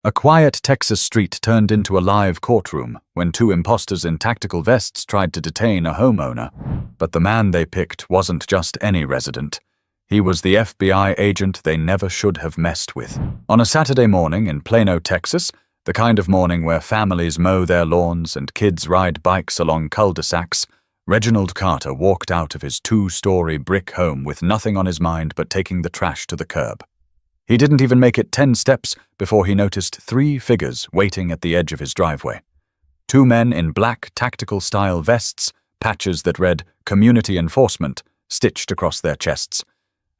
A quiet Texas street turned into a live courtroom when two imposters in tactical vests tried to detain a homeowner. But the man they picked wasn't just any resident. He was the FBI agent they never should have messed with. On a Saturday morning in Plano, Texas, the kind of morning where families mow their lawns and kids ride bikes along cul-de-sacs, Reginald Carter walked out of his 2-story brick home with nothing on his mind but taking the trash to the curb. He didn't even make it 10 steps before he noticed 3 figures waiting at the edge of his driveway. 2 men in black tactical-style vests, patches that read "Community Enforcement" stitched across their chests.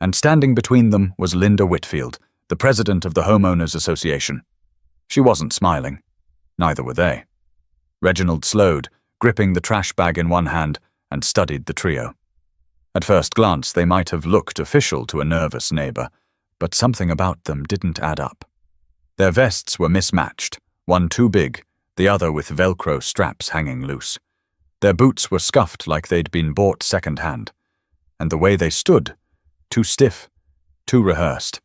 And standing between them was Linda Whitfield, the president of the Homeowners Association. She wasn't smiling. Neither were they. Reginald slowed, gripping the trash bag in one hand, and studied the trio. At first glance, they might have looked official to a nervous neighbor, but something about them didn't add up. Their vests were mismatched, one too big, the other with Velcro straps hanging loose. Their boots were scuffed like they'd been bought second-hand. And the way they stood, too stiff, too rehearsed,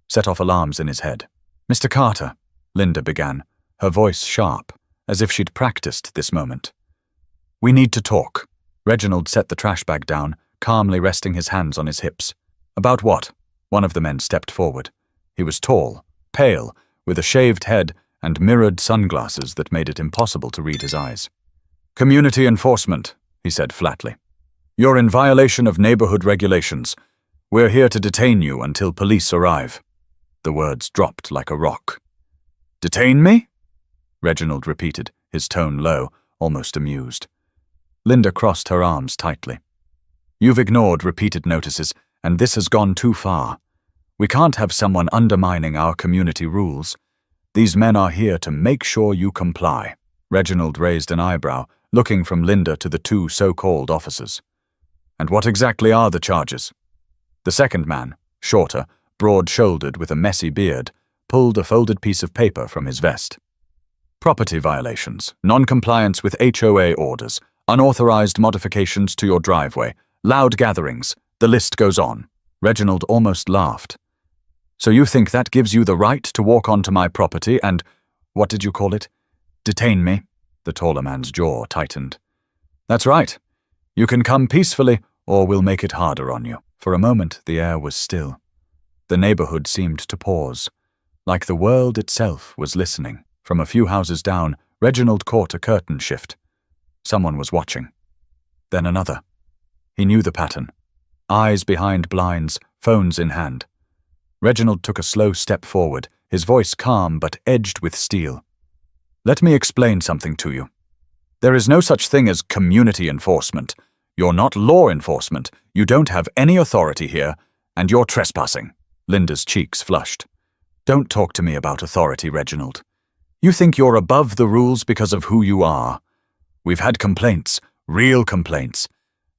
set off alarms in his head. "Mr. Carter," Linda began, her voice sharp, as if she'd practiced this moment. "We need to talk." Reginald set the trash bag down, calmly resting his hands on his hips. "About what?" One of the men stepped forward. He was tall, pale, with a shaved head and mirrored sunglasses that made it impossible to read his eyes. "Community enforcement," he said flatly. "You're in violation of neighborhood regulations. We're here to detain you until police arrive." The words dropped like a rock. "Detain me?" Reginald repeated, his tone low, almost amused. Linda crossed her arms tightly. "You've ignored repeated notices, and this has gone too far. We can't have someone undermining our community rules. These men are here to make sure you comply." Reginald raised an eyebrow, looking from Linda to the 2 so-called officers. "And what exactly are the charges?" The second man, shorter, broad-shouldered with a messy beard, pulled a folded piece of paper from his vest. "Property violations, non-compliance with HOA orders, unauthorized modifications to your driveway, loud gatherings, the list goes on." Reginald almost laughed. "So you think that gives you the right to walk onto my property and, what did you call it, detain me?" The taller man's jaw tightened. "That's right. You can come peacefully, or we'll make it harder on you." For a moment, the air was still. The neighborhood seemed to pause, like the world itself was listening. From a few houses down, Reginald caught a curtain shift. Someone was watching. Then another. He knew the pattern. Eyes behind blinds, phones in hand. Reginald took a slow step forward, his voice calm but edged with steel. "Let me explain something to you. There is no such thing as community enforcement. You're not law enforcement, you don't have any authority here, and you're trespassing." Linda's cheeks flushed. "Don't talk to me about authority, Reginald. You think you're above the rules because of who you are. We've had complaints, real complaints,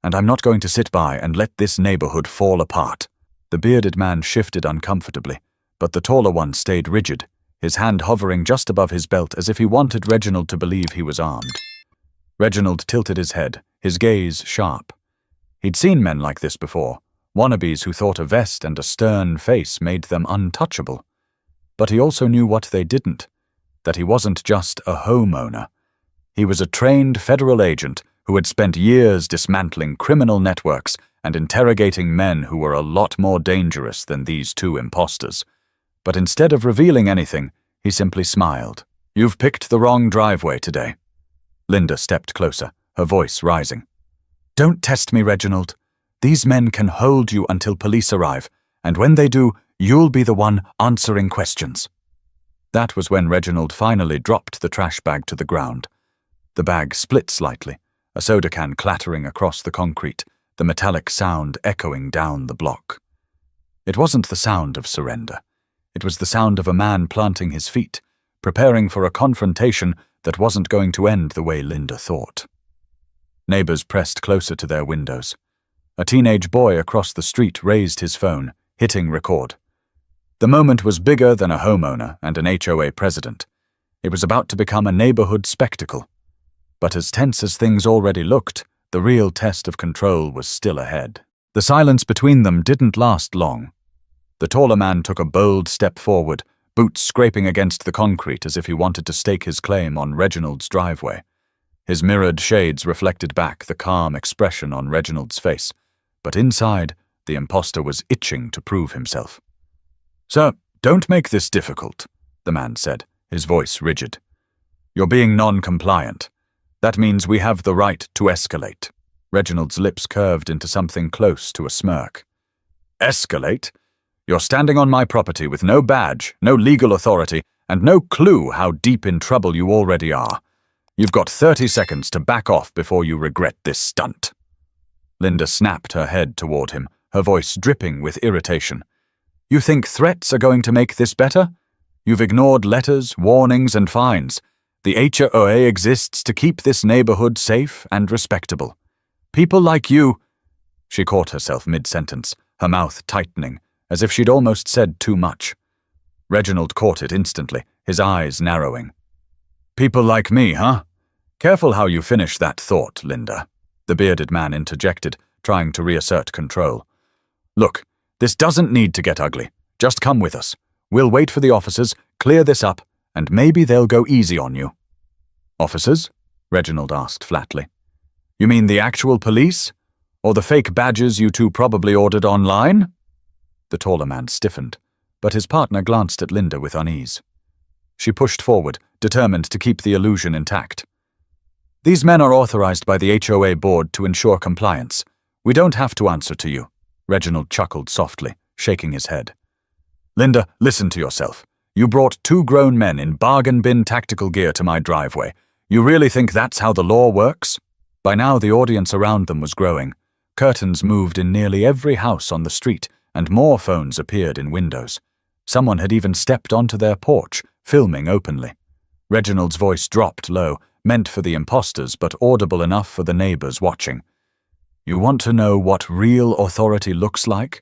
and I'm not going to sit by and let this neighborhood fall apart." The bearded man shifted uncomfortably, but the taller one stayed rigid, his hand hovering just above his belt as if he wanted Reginald to believe he was armed. Reginald tilted his head, his gaze sharp. He'd seen men like this before, wannabes who thought a vest and a stern face made them untouchable. But he also knew what they didn't, that he wasn't just a homeowner. He was a trained federal agent who had spent years dismantling criminal networks and interrogating men who were a lot more dangerous than these 2 imposters. But instead of revealing anything, he simply smiled. "You've picked the wrong driveway today." Linda stepped closer, her voice rising. "Don't test me, Reginald. These men can hold you until police arrive, and when they do, you'll be the one answering questions." That was when Reginald finally dropped the trash bag to the ground. The bag split slightly, a soda can clattering across the concrete, the metallic sound echoing down the block. It wasn't the sound of surrender. It was the sound of a man planting his feet, preparing for a confrontation that wasn't going to end the way Linda thought. Neighbors pressed closer to their windows. A teenage boy across the street raised his phone, hitting record. The moment was bigger than a homeowner and an HOA president. It was about to become a neighborhood spectacle. But as tense as things already looked, the real test of control was still ahead. The silence between them didn't last long. The taller man took a bold step forward, boots scraping against the concrete as if he wanted to stake his claim on Reginald's driveway. His mirrored shades reflected back the calm expression on Reginald's face, but inside, the imposter was itching to prove himself. "Sir, don't make this difficult," the man said, his voice rigid. "You're being non-compliant. That means we have the right to escalate." Reginald's lips curved into something close to a smirk. "Escalate? You're standing on my property with no badge, no legal authority, and no clue how deep in trouble you already are. You've got 30 seconds to back off before you regret this stunt." Linda snapped her head toward him, her voice dripping with irritation. "You think threats are going to make this better? You've ignored letters, warnings, and fines. The HOA exists to keep this neighborhood safe and respectable. People like you—" She caught herself mid-sentence, her mouth tightening, as if she'd almost said too much. Reginald caught it instantly, his eyes narrowing. "People like me, huh? Careful how you finish that thought, Linda," the bearded man interjected, trying to reassert control. "Look, this doesn't need to get ugly. Just come with us. We'll wait for the officers, clear this up, and maybe they'll go easy on you." "Officers?" Reginald asked flatly. "You mean the actual police? Or the fake badges you two probably ordered online?" The taller man stiffened, but his partner glanced at Linda with unease. She pushed forward, determined to keep the illusion intact. "These men are authorized by the HOA board to ensure compliance. We don't have to answer to you." Reginald chuckled softly, shaking his head. "Linda, listen to yourself. You brought 2 grown men in bargain bin tactical gear to my driveway. You really think that's how the law works?" By now the audience around them was growing. Curtains moved in nearly every house on the street, and more phones appeared in windows. Someone had even stepped onto their porch, filming openly. Reginald's voice dropped low, meant for the imposters but audible enough for the neighbors watching. "You want to know what real authority looks like?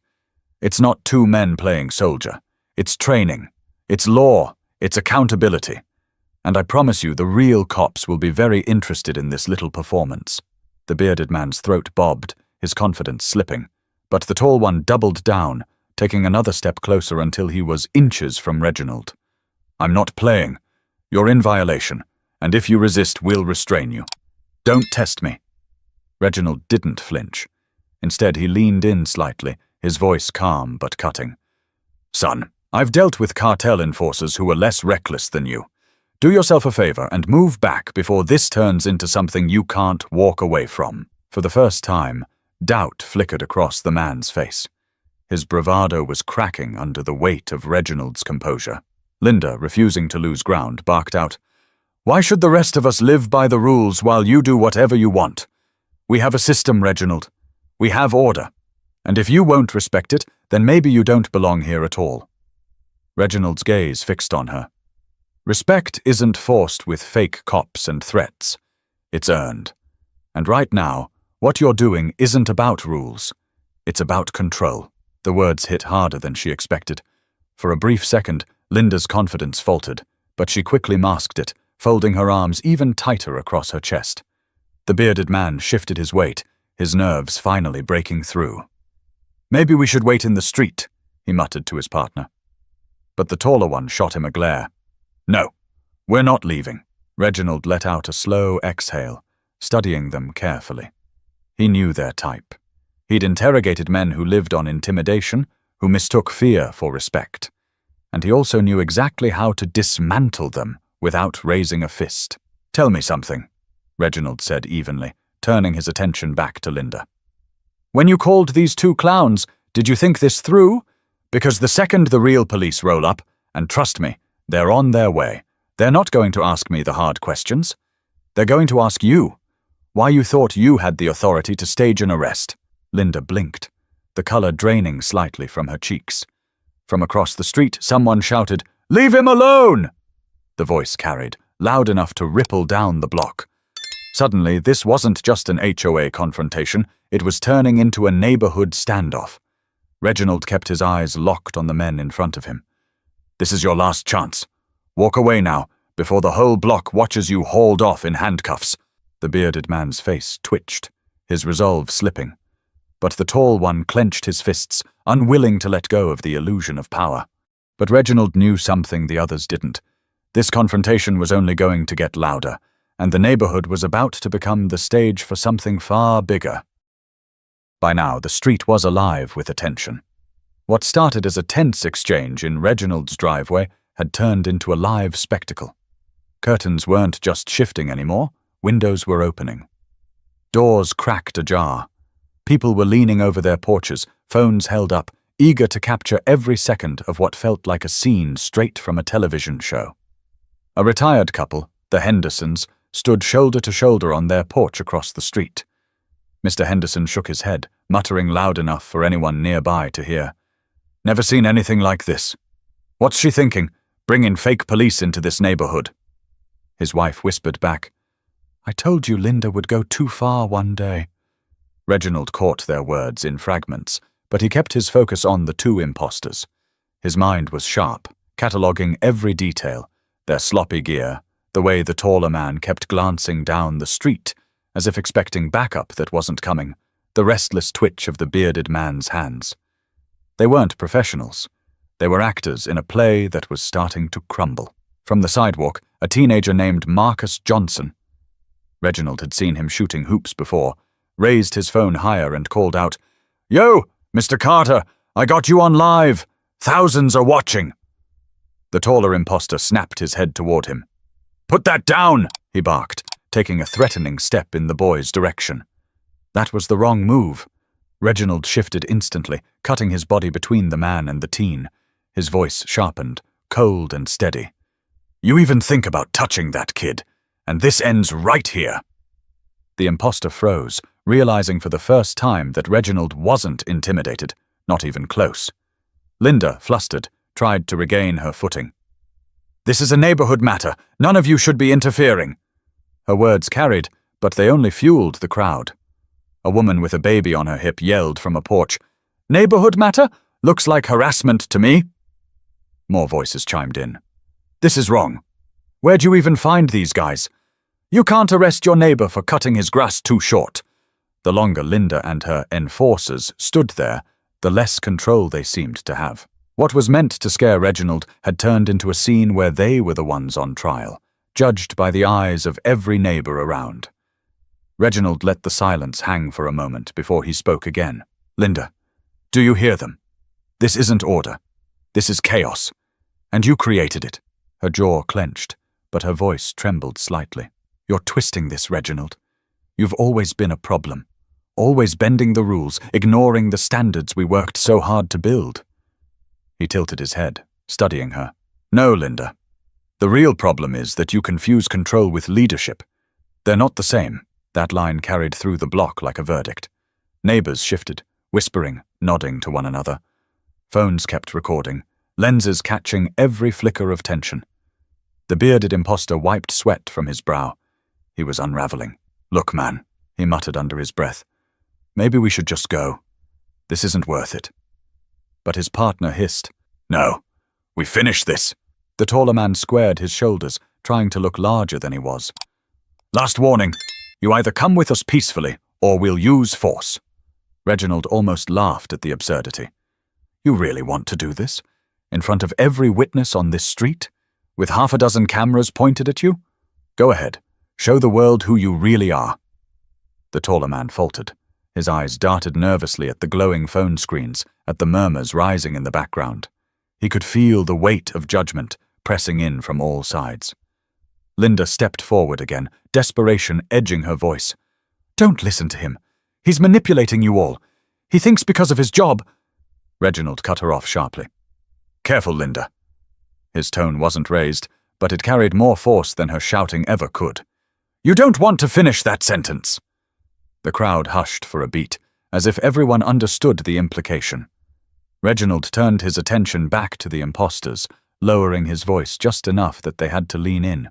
It's not 2 men playing soldier. It's training. It's law. It's accountability. And I promise you the real cops will be very interested in this little performance." The bearded man's throat bobbed, his confidence slipping, but the tall one doubled down, taking another step closer until he was inches from Reginald. "I'm not playing. You're in violation, and if you resist, we'll restrain you. Don't test me." Reginald didn't flinch. Instead, he leaned in slightly, his voice calm but cutting. "Son, I've dealt with cartel enforcers who are less reckless than you. Do yourself a favor and move back before this turns into something you can't walk away from." For the first time, doubt flickered across the man's face. His bravado was cracking under the weight of Reginald's composure. Linda, refusing to lose ground, barked out, "Why should the rest of us live by the rules while you do whatever you want? We have a system, Reginald. We have order. And if you won't respect it, then maybe you don't belong here at all." Reginald's gaze fixed on her. Respect isn't forced with fake cops and threats. It's earned. And right now, what you're doing isn't about rules. It's about control. The words hit harder than she expected. For a brief second, Linda's confidence faltered, but she quickly masked it, folding her arms even tighter across her chest. The bearded man shifted his weight, his nerves finally breaking through. "Maybe we should wait in the street," he muttered to his partner. But the taller one shot him a glare. "No, we're not leaving." Reginald let out a slow exhale, studying them carefully. He knew their type. He'd interrogated men who lived on intimidation, who mistook fear for respect. And he also knew exactly how to dismantle them without raising a fist. "Tell me something," Reginald said evenly, turning his attention back to Linda. "When you called these 2 clowns, did you think this through? Because the second the real police roll up, and trust me, they're on their way, they're not going to ask me the hard questions. They're going to ask you why you thought you had the authority to stage an arrest." Linda blinked, the color draining slightly from her cheeks. From across the street, someone shouted, "Leave him alone!" The voice carried, loud enough to ripple down the block. Suddenly, this wasn't just an HOA confrontation, it was turning into a neighborhood standoff. Reginald kept his eyes locked on the men in front of him. "This is your last chance. Walk away now, before the whole block watches you hauled off in handcuffs." The bearded man's face twitched, his resolve slipping. But the tall one clenched his fists, unwilling to let go of the illusion of power. But Reginald knew something the others didn't. This confrontation was only going to get louder, and the neighborhood was about to become the stage for something far bigger. By now, the street was alive with attention. What started as a tense exchange in Reginald's driveway had turned into a live spectacle. Curtains weren't just shifting anymore, windows were opening. Doors cracked ajar. People were leaning over their porches, phones held up, eager to capture every second of what felt like a scene straight from a television show. A retired couple, the Hendersons, stood shoulder to shoulder on their porch across the street. Mr. Henderson shook his head, muttering loud enough for anyone nearby to hear. "Never seen anything like this. What's she thinking, bringing fake police into this neighborhood?" His wife whispered back, "I told you Linda would go too far one day." Reginald caught their words in fragments, but he kept his focus on the two imposters. His mind was sharp, cataloguing every detail, their sloppy gear, the way the taller man kept glancing down the street, as if expecting backup that wasn't coming, the restless twitch of the bearded man's hands. They weren't professionals. They were actors in a play that was starting to crumble. From the sidewalk, a teenager named Marcus Johnson. Reginald had seen him shooting hoops before, raised his phone higher and called out, "Yo, Mr. Carter, I got you on live. Thousands are watching." The taller imposter snapped his head toward him. "Put that down," he barked, taking a threatening step in the boy's direction. That was the wrong move. Reginald shifted instantly, cutting his body between the man and the teen. His voice sharpened, cold and steady. "You even think about touching that kid, and this ends right here." The imposter froze, realizing for the first time that Reginald wasn't intimidated, not even close. Linda, flustered, tried to regain her footing. "This is a neighborhood matter. None of you should be interfering." Her words carried, but they only fueled the crowd. A woman with a baby on her hip yelled from a porch, "Neighborhood matter? Looks like harassment to me." More voices chimed in. "This is wrong. Where'd you even find these guys? You can't arrest your neighbor for cutting his grass too short." The longer Linda and her enforcers stood there, the less control they seemed to have. What was meant to scare Reginald had turned into a scene where they were the ones on trial, judged by the eyes of every neighbor around. Reginald let the silence hang for a moment before he spoke again. "Linda, do you hear them? This isn't order. This is chaos. And you created it." Her jaw clenched, but her voice trembled slightly. "You're twisting this, Reginald. You've always been a problem. Always bending the rules, ignoring the standards we worked so hard to build." He tilted his head, studying her. "No, Linda. The real problem is that you confuse control with leadership. They're not the same." That line carried through the block like a verdict. Neighbors shifted, whispering, nodding to one another. Phones kept recording, lenses catching every flicker of tension. The bearded imposter wiped sweat from his brow. He was unraveling. "Look, man," he muttered under his breath. "Maybe we should just go. This isn't worth it." But his partner hissed, "No, we finish this." The taller man squared his shoulders, trying to look larger than he was. "Last warning. You either come with us peacefully, or we'll use force." Reginald almost laughed at the absurdity. "You really want to do this? In front of every witness on this street? With half a dozen cameras pointed at you? Go ahead. Show the world who you really are." The taller man faltered. His eyes darted nervously at the glowing phone screens, at the murmurs rising in the background. He could feel the weight of judgment pressing in from all sides. Linda stepped forward again, desperation edging her voice. "Don't listen to him. He's manipulating you all. He thinks because of his job—" Reginald cut her off sharply. "Careful, Linda." His tone wasn't raised, but it carried more force than her shouting ever could. "You don't want to finish that sentence." The crowd hushed for a beat, as if everyone understood the implication. Reginald turned his attention back to the imposters, lowering his voice just enough that they had to lean in.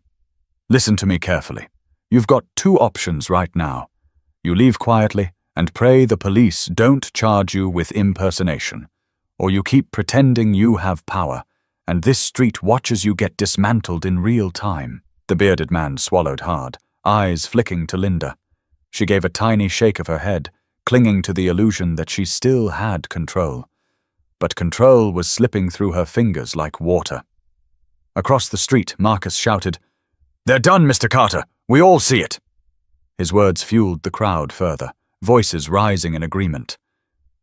"Listen to me carefully. You've got two options right now. You leave quietly and pray the police don't charge you with impersonation, or you keep pretending you have power, and this street watches you get dismantled in real time." The bearded man swallowed hard, eyes flicking to Linda. She gave a tiny shake of her head, clinging to the illusion that she still had control. but control was slipping through her fingers like water. Across the street, Marcus shouted, "They're done, Mr. Carter! We all see it!" His words fueled the crowd further, voices rising in agreement.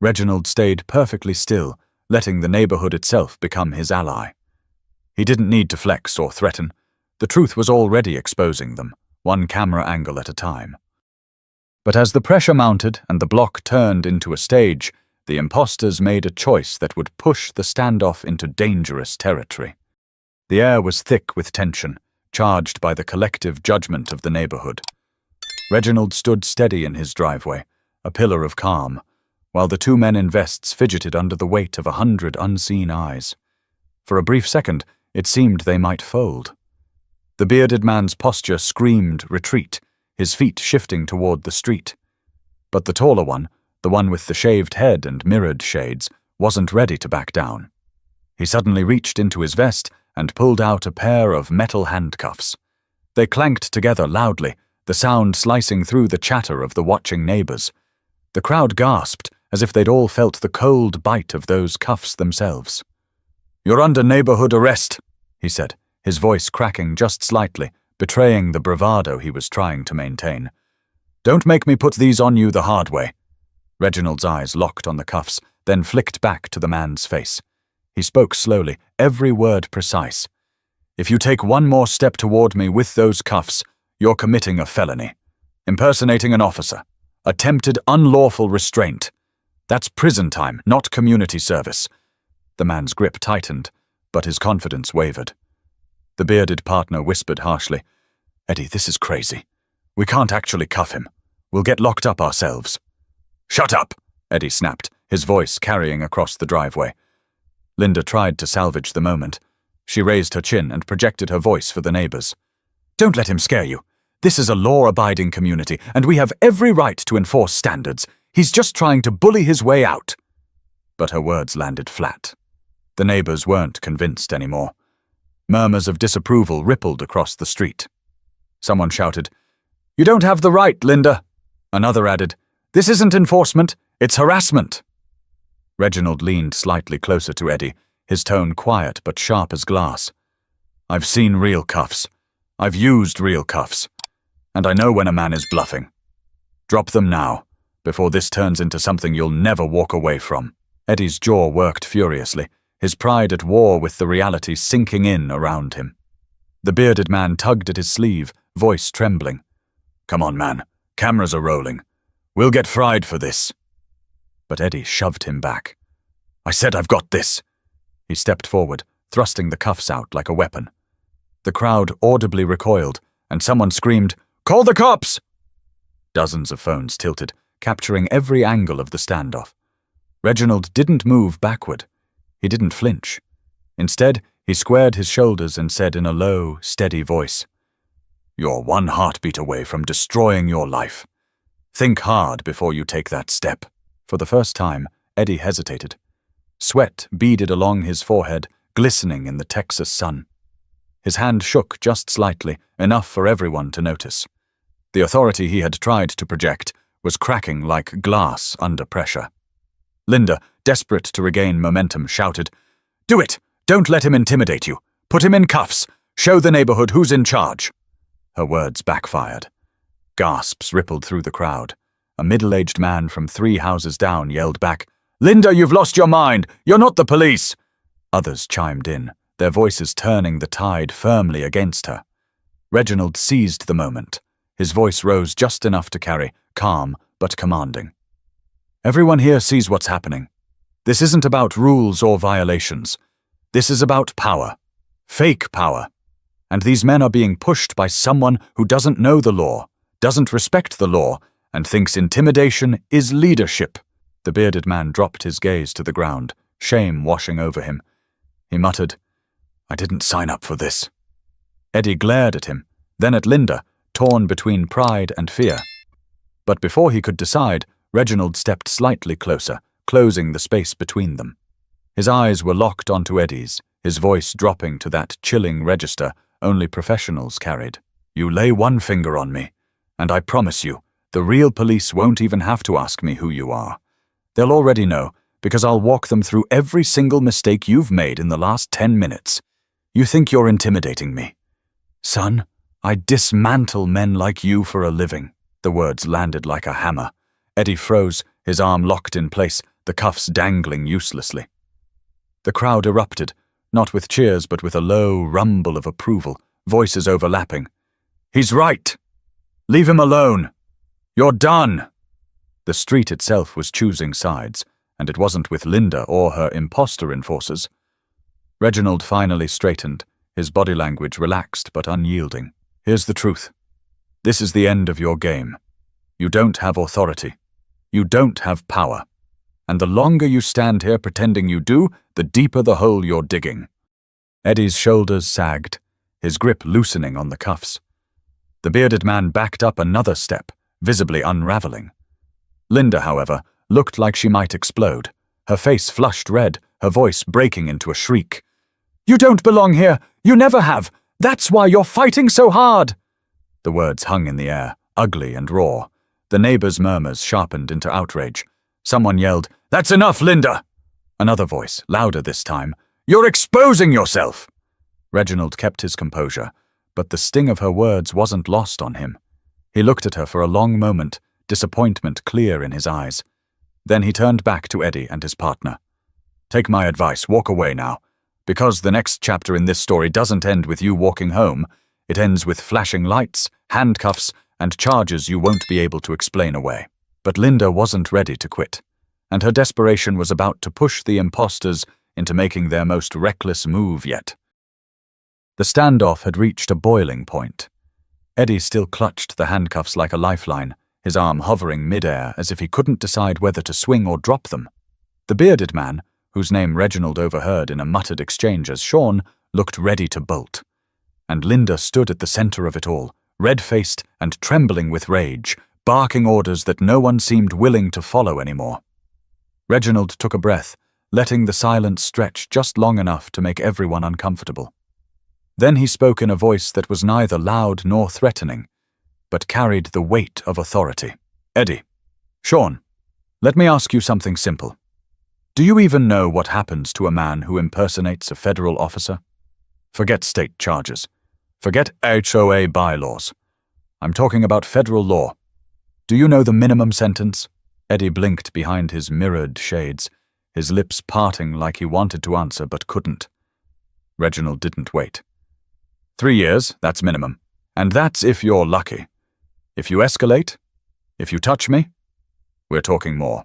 Reginald stayed perfectly still, letting the neighborhood itself become his ally. He didn't need to flex or threaten. The truth was already exposing them, one camera angle at a time. But as the pressure mounted and the block turned into a stage, the imposters made a choice that would push the standoff into dangerous territory. The air was thick with tension, charged by the collective judgment of the neighborhood. Reginald stood steady in his driveway, a pillar of calm, while the two men in vests fidgeted under the weight of 100 unseen eyes. For a brief second, it seemed they might fold. The bearded man's posture screamed retreat, his feet shifting toward the street. But the taller one, the one with the shaved head and mirrored shades, wasn't ready to back down. He suddenly reached into his vest and pulled out a pair of metal handcuffs. They clanked together loudly, the sound slicing through the chatter of the watching neighbors. The crowd gasped, as if they'd all felt the cold bite of those cuffs themselves. "You're under neighborhood arrest," he said, his voice cracking just slightly, betraying the bravado he was trying to maintain. "Don't make me put these on you the hard way." Reginald's eyes locked on the cuffs, then flicked back to the man's face. He spoke slowly, every word precise. "If you take one more step toward me with those cuffs, you're committing a felony. Impersonating an officer. Attempted unlawful restraint. That's prison time, not community service." The man's grip tightened, but his confidence wavered. The bearded partner whispered harshly, "Eddie, this is crazy. We can't actually cuff him. We'll get locked up ourselves." "Shut up!" Eddie snapped, his voice carrying across the driveway. Linda tried to salvage the moment. She raised her chin and projected her voice for the neighbors. "Don't let him scare you. This is a law-abiding community, and we have every right to enforce standards. He's just trying to bully his way out." But her words landed flat. The neighbors weren't convinced anymore. Murmurs of disapproval rippled across the street. Someone shouted, "You don't have the right, Linda." Another added, "This isn't enforcement, it's harassment." Reginald leaned slightly closer to Eddie, his tone quiet but sharp as glass. "I've seen real cuffs. I've used real cuffs. And I know when a man is bluffing. Drop them now, before this turns into something you'll never walk away from." Eddie's jaw worked furiously, his pride at war with the reality sinking in around him. The bearded man tugged at his sleeve, voice trembling. "Come on, man. Cameras are rolling. We'll get fried for this." But Eddie shoved him back. "I said I've got this." He stepped forward, thrusting the cuffs out like a weapon. The crowd audibly recoiled, and someone screamed, "Call the cops!" Dozens of phones tilted, capturing every angle of the standoff. Reginald didn't move backward. He didn't flinch. Instead, he squared his shoulders and said in a low, steady voice, "You're one heartbeat away from destroying your life. Think hard before you take that step." For the first time, Eddie hesitated. Sweat beaded along his forehead, glistening in the Texas sun. His hand shook just slightly, enough for everyone to notice. The authority he had tried to project was cracking like glass under pressure. Linda, desperate to regain momentum, shouted, "Do it! Don't let him intimidate you! Put him in cuffs! Show the neighborhood who's in charge!" Her words backfired. Gasps rippled through the crowd. A middle-aged man from 3 houses down yelled back, "Linda, you've lost your mind! You're not the police!" Others chimed in, their voices turning the tide firmly against her. Reginald seized the moment. His voice rose just enough to carry, calm but commanding. "Everyone here sees what's happening. This isn't about rules or violations. This is about power. Fake power. And these men are being pushed by someone who doesn't know the law, doesn't respect the law, and thinks intimidation is leadership." The bearded man dropped his gaze to the ground, shame washing over him. He muttered, "I didn't sign up for this." Eddie glared at him, then at Linda, torn between pride and fear. But before he could decide, Reginald stepped slightly closer, closing the space between them. His eyes were locked onto Eddie's, his voice dropping to that chilling register only professionals carried. "You lay one finger on me, and I promise you, the real police won't even have to ask me who you are. They'll already know, because I'll walk them through every single mistake you've made in the last 10 minutes. You think you're intimidating me? Son, I dismantle men like you for a living. The words landed like a hammer. Eddie froze, his arm locked in place, the cuffs dangling uselessly. The crowd erupted, not with cheers but with a low rumble of approval, voices overlapping. He's right! Leave him alone! You're done! The street itself was choosing sides, and it wasn't with Linda or her imposter enforcers. Reginald finally straightened, his body language relaxed but unyielding. Here's the truth. This is the end of your game. You don't have authority. You don't have power. And the longer you stand here pretending you do, the deeper the hole you're digging. Eddie's shoulders sagged, his grip loosening on the cuffs. The bearded man backed up another step, visibly unraveling. Linda, however, looked like she might explode, her face flushed red, her voice breaking into a shriek. You don't belong here! You never have! That's why you're fighting so hard! The words hung in the air, ugly and raw. The neighbors' murmurs sharpened into outrage. Someone yelled, That's enough, Linda! Another voice, louder this time, You're exposing yourself! Reginald kept his composure, but the sting of her words wasn't lost on him. He looked at her for a long moment, disappointment clear in his eyes. Then he turned back to Eddie and his partner. Take my advice, walk away now. Because the next chapter in this story doesn't end with you walking home, it ends with flashing lights, handcuffs, and charges you won't be able to explain away. But Linda wasn't ready to quit, and her desperation was about to push the imposters into making their most reckless move yet. The standoff had reached a boiling point. Eddie still clutched the handcuffs like a lifeline, his arm hovering mid-air as if he couldn't decide whether to swing or drop them. The bearded man, whose name Reginald overheard in a muttered exchange as Sean, looked ready to bolt. And Linda stood at the center of it all, red-faced and trembling with rage, barking orders that no one seemed willing to follow anymore. Reginald took a breath, letting the silence stretch just long enough to make everyone uncomfortable. Then he spoke in a voice that was neither loud nor threatening, but carried the weight of authority. Eddie, Sean, let me ask you something simple. Do you even know what happens to a man who impersonates a federal officer? Forget state charges. Forget HOA bylaws. I'm talking about federal law. Do you know the minimum sentence? Eddie blinked behind his mirrored shades, his lips parting like he wanted to answer but couldn't. Reginald didn't wait. 3 years, that's minimum. And that's if you're lucky. If you escalate, if you touch me, we're talking more.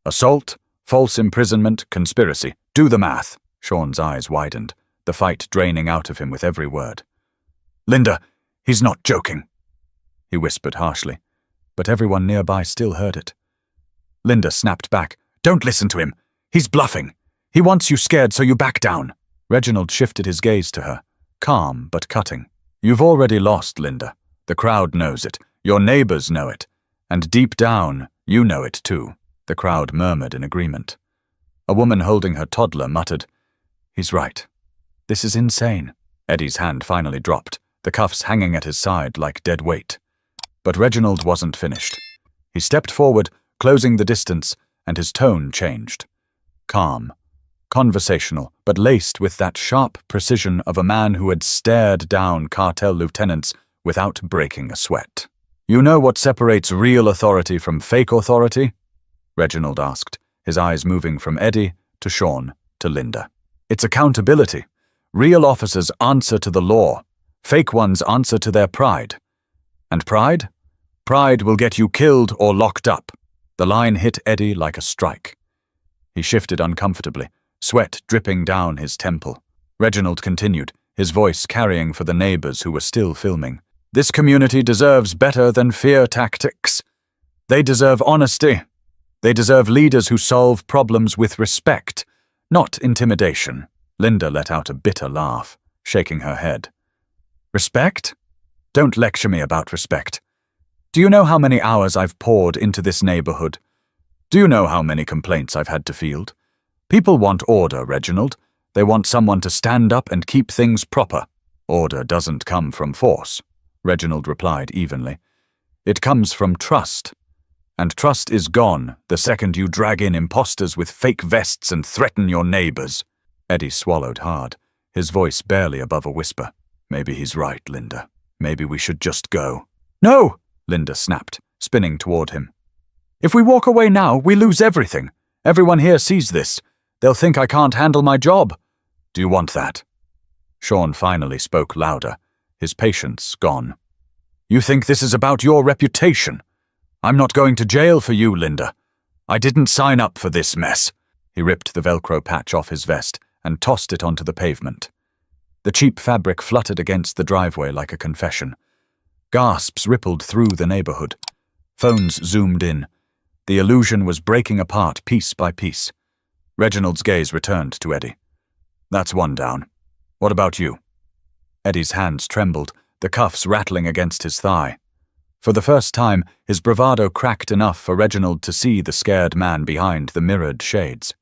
Assault, false imprisonment, conspiracy. Do the math. Sean's eyes widened, the fight draining out of him with every word. Linda, he's not joking, he whispered harshly, but everyone nearby still heard it. Linda snapped back. Don't listen to him. He's bluffing. He wants you scared so you back down. Reginald shifted his gaze to her, calm but cutting. You've already lost, Linda. The crowd knows it. Your neighbors know it. And deep down, you know it too. The crowd murmured in agreement. A woman holding her toddler muttered, He's right. This is insane. Eddie's hand finally dropped, the cuffs hanging at his side like dead weight. But Reginald wasn't finished. He stepped forward, closing the distance, and his tone changed. Calm, conversational, but laced with that sharp precision of a man who had stared down cartel lieutenants without breaking a sweat. You know what separates real authority from fake authority? Reginald asked, his eyes moving from Eddie to Sean to Linda. It's accountability. Real officers answer to the law. Fake ones answer to their pride. And pride? Pride will get you killed or locked up. The line hit Eddie like a strike. He shifted uncomfortably, sweat dripping down his temple. Reginald continued, his voice carrying for the neighbors who were still filming. This community deserves better than fear tactics. They deserve honesty. They deserve leaders who solve problems with respect, not intimidation. Linda let out a bitter laugh, shaking her head. Respect? Don't lecture me about respect. Do you know how many hours I've poured into this neighborhood? Do you know how many complaints I've had to field? People want order, Reginald. They want someone to stand up and keep things proper. Order doesn't come from force, Reginald replied evenly. It comes from trust. And trust is gone the second you drag in imposters with fake vests and threaten your neighbors. Eddie swallowed hard, his voice barely above a whisper. Maybe he's right, Linda. Maybe we should just go. No, Linda snapped, spinning toward him. If we walk away now, we lose everything. Everyone here sees this. They'll think I can't handle my job. Do you want that? Sean finally spoke louder, his patience gone. You think this is about your reputation? I'm not going to jail for you, Linda. I didn't sign up for this mess. He ripped the Velcro patch off his vest and tossed it onto the pavement. The cheap fabric fluttered against the driveway like a confession. Gasps rippled through the neighborhood. Phones zoomed in. The illusion was breaking apart piece by piece. Reginald's gaze returned to Eddie. That's one down. What about you? Eddie's hands trembled, the cuffs rattling against his thigh. For the first time, his bravado cracked enough for Reginald to see the scared man behind the mirrored shades.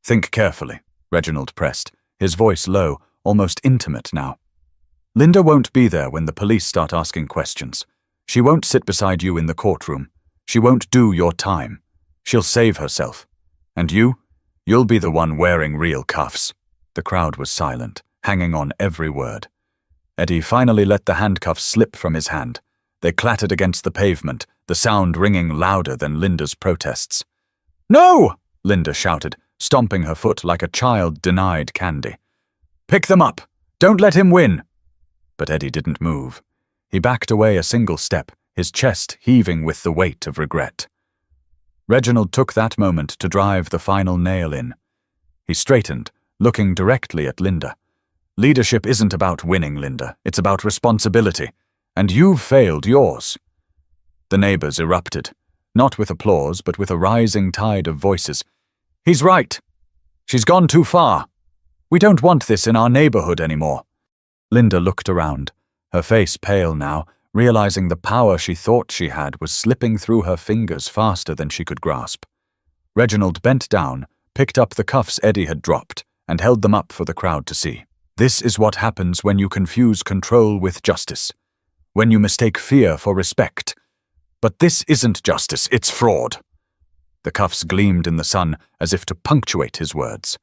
Think carefully, Reginald pressed, his voice low, almost intimate now. Linda won't be there when the police start asking questions. She won't sit beside you in the courtroom. She won't do your time. She'll save herself. And you'll be the one wearing real cuffs. The crowd was silent, hanging on every word. Eddie finally let the handcuffs slip from his hand. They clattered against the pavement, the sound ringing louder than Linda's protests. No! Linda shouted, stomping her foot like a child denied candy. Pick them up! Don't let him win! But Eddie didn't move. He backed away a single step, his chest heaving with the weight of regret. Reginald took that moment to drive the final nail in. He straightened, looking directly at Linda. Leadership isn't about winning, Linda. It's about responsibility. And you've failed yours. The neighbors erupted, not with applause, but with a rising tide of voices. He's right. She's gone too far. We don't want this in our neighborhood anymore. Linda looked around, her face pale now, realizing the power she thought she had was slipping through her fingers faster than she could grasp. Reginald bent down, picked up the cuffs Eddie had dropped, and held them up for the crowd to see. This is what happens when you confuse control with justice. When you mistake fear for respect. But this isn't justice, it's fraud. The cuffs gleamed in the sun as if to punctuate his words.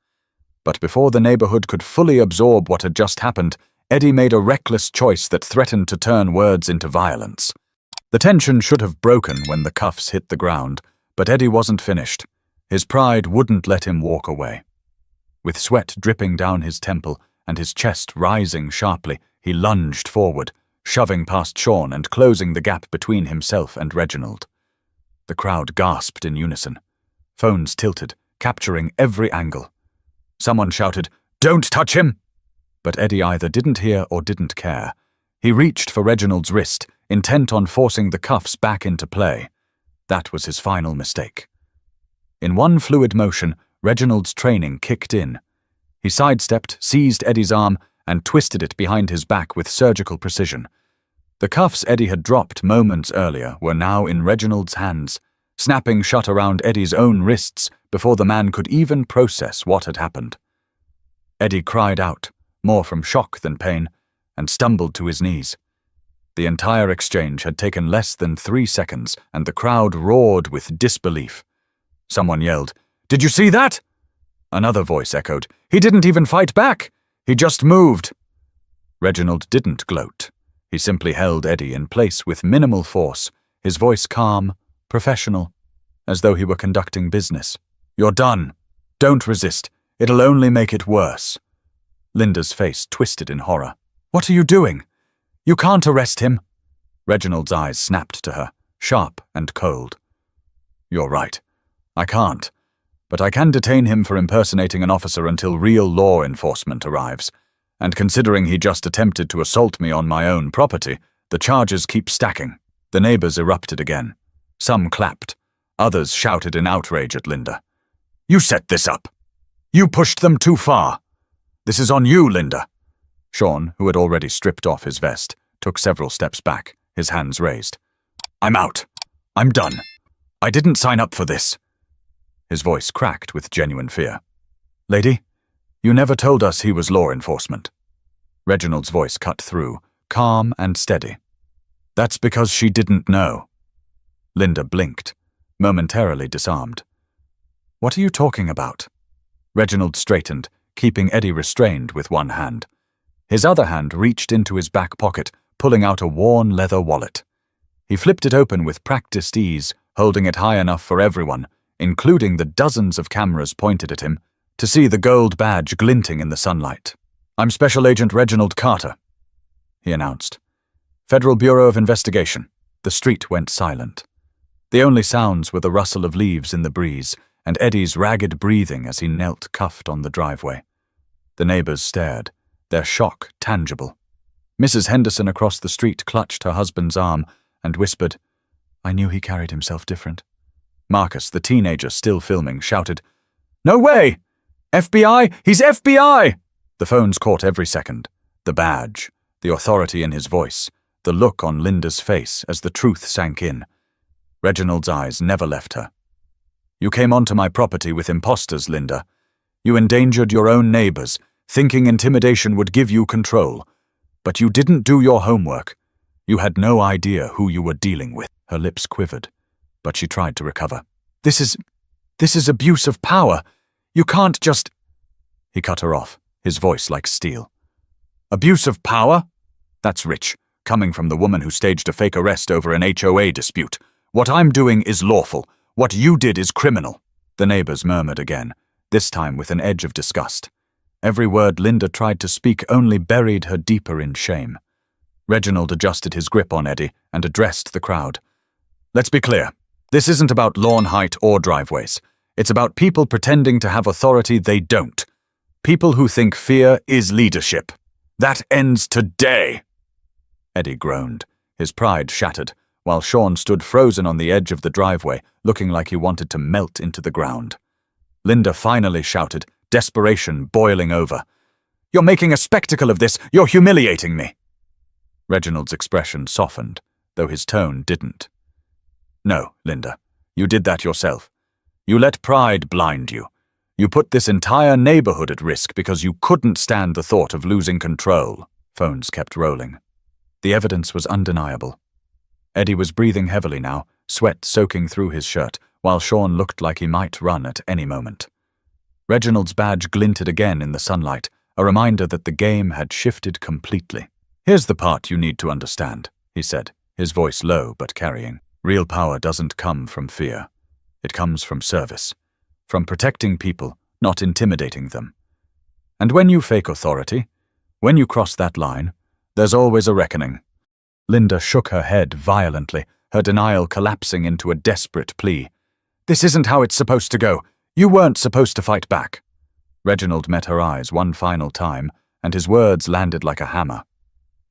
But before the neighborhood could fully absorb what had just happened, Eddie made a reckless choice that threatened to turn words into violence. The tension should have broken when the cuffs hit the ground, but Eddie wasn't finished. His pride wouldn't let him walk away. With sweat dripping down his temple and his chest rising sharply, he lunged forward, shoving past Sean and closing the gap between himself and Reginald. The crowd gasped in unison. Phones tilted, capturing every angle. Someone shouted, "Don't touch him!" But Eddie either didn't hear or didn't care. He reached for Reginald's wrist, intent on forcing the cuffs back into play. That was his final mistake. In one fluid motion, Reginald's training kicked in. He sidestepped, seized Eddie's arm, and twisted it behind his back with surgical precision. The cuffs Eddie had dropped moments earlier were now in Reginald's hands, snapping shut around Eddie's own wrists before the man could even process what had happened. Eddie cried out, more from shock than pain, and stumbled to his knees. The entire exchange had taken less than 3 seconds, and the crowd roared with disbelief. Someone yelled, "Did you see that?" Another voice echoed, "He didn't even fight back. He just moved." Reginald didn't gloat. He simply held Eddie in place with minimal force, his voice calm, professional, as though he were conducting business. "You're done. Don't resist. It'll only make it worse." Linda's face twisted in horror. "What are you doing? You can't arrest him." Reginald's eyes snapped to her, sharp and cold. "You're right. I can't. But I can detain him for impersonating an officer until real law enforcement arrives. And considering he just attempted to assault me on my own property, the charges keep stacking." The neighbors erupted again. Some clapped. Others shouted in outrage at Linda. "You set this up. You pushed them too far. This is on you, Linda." Sean, who had already stripped off his vest, took several steps back, his hands raised. "I'm out. I'm done. I didn't sign up for this." His voice cracked with genuine fear. "Lady, you never told us he was law enforcement." Reginald's voice cut through, calm and steady. "That's because she didn't know." Linda blinked. momentarily disarmed. "What are you talking about?" Reginald straightened, keeping Eddie restrained with one hand. His other hand reached into his back pocket, pulling out a worn leather wallet. He flipped it open with practiced ease, holding it high enough for everyone, including the dozens of cameras pointed at him, to see the gold badge glinting in the sunlight. "I'm Special Agent Reginald Carter," he announced. "Federal Bureau of Investigation." The street went silent. The only sounds were the rustle of leaves in the breeze and Eddie's ragged breathing as he knelt cuffed on the driveway. The neighbors stared, their shock tangible. Mrs. Henderson across the street clutched her husband's arm and whispered, "I knew he carried himself different." Marcus, the teenager still filming, shouted, "No way! FBI! He's FBI!" The phones caught every second. The badge, the authority in his voice, the look on Linda's face as the truth sank in. Reginald's eyes never left her. "You came onto my property with imposters, Linda. You endangered your own neighbors, thinking intimidation would give you control. But you didn't do your homework. You had no idea who you were dealing with." Her lips quivered, but she tried to recover. This is abuse of power. You can't just—" He cut her off, his voice like steel. "Abuse of power? That's rich, coming from the woman who staged a fake arrest over an HOA dispute. What I'm doing is lawful. What you did is criminal." The neighbors murmured again, this time with an edge of disgust. Every word Linda tried to speak only buried her deeper in shame. Reginald adjusted his grip on Eddie and addressed the crowd. "Let's be clear. This isn't about lawn height or driveways. It's about people pretending to have authority they don't. People who think fear is leadership. That ends today." Eddie groaned, his pride shattered, while Sean stood frozen on the edge of the driveway, looking like he wanted to melt into the ground. Linda finally shouted, desperation boiling over, "You're making a spectacle of this! You're humiliating me!" Reginald's expression softened, though his tone didn't. "No, Linda, you did that yourself. You let pride blind you. You put this entire neighborhood at risk because you couldn't stand the thought of losing control." Phones kept rolling. The evidence was undeniable. Eddie was breathing heavily now, sweat soaking through his shirt, while Sean looked like he might run at any moment. Reginald's badge glinted again in the sunlight, a reminder that the game had shifted completely. "Here's the part you need to understand," he said, his voice low but carrying. "Real power doesn't come from fear. It comes from service, from protecting people, not intimidating them. And when you fake authority, when you cross that line, there's always a reckoning." Linda shook her head violently, her denial collapsing into a desperate plea. "This isn't how it's supposed to go. You weren't supposed to fight back." Reginald met her eyes one final time, and his words landed like a hammer.